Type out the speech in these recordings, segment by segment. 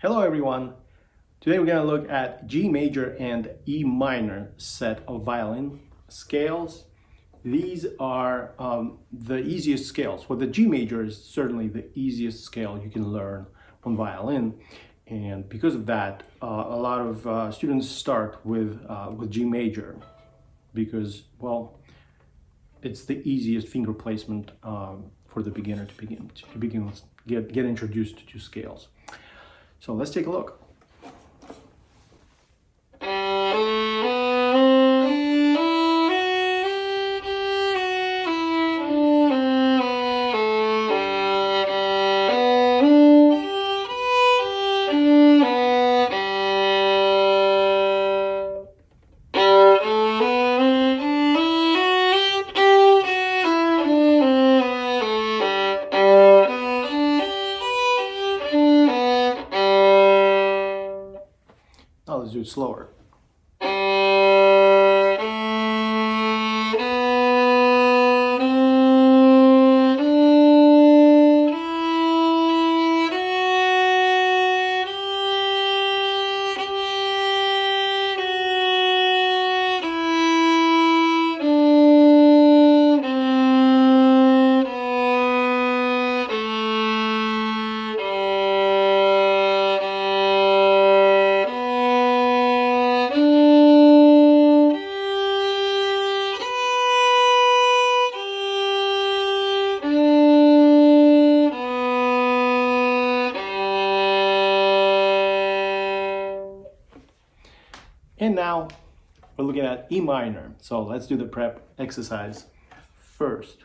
Hello everyone! Today we're going to look at G major and E minor set of violin scales. These are the easiest scales. Well, the G major is certainly the easiest scale you can learn on violin, and because of that, a lot of students start with G major because, well, it's the easiest finger placement for the beginner to get introduced to scales. So let's take a look. Now let's do it slower. And now we're looking at E minor. So let's do the prep exercise first.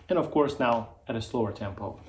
And of course now at a slower tempo.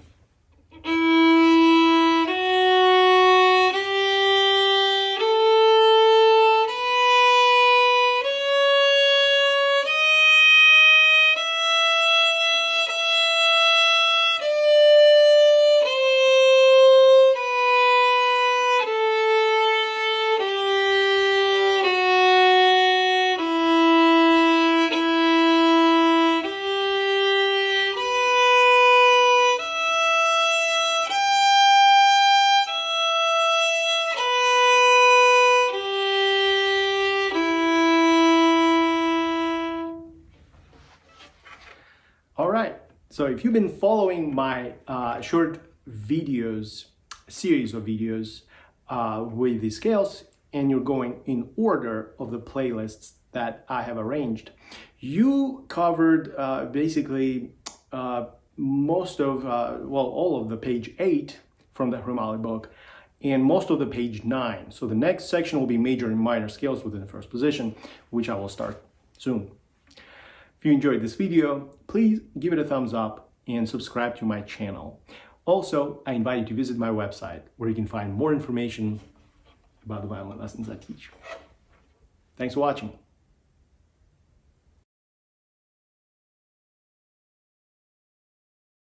All right, so if you've been following my short videos, series of videos with the scales, and you're going in order of the playlists that I have arranged, you covered basically most of, all of the page 8 from the Hrimaly book, and most of the page 9. So the next section will be major and minor scales within the first position, which I will start soon. If you enjoyed this video, please give it a thumbs up and subscribe to my channel. Also, I invite you to visit my website where you can find more information about the violin lessons I teach. Thanks for watching.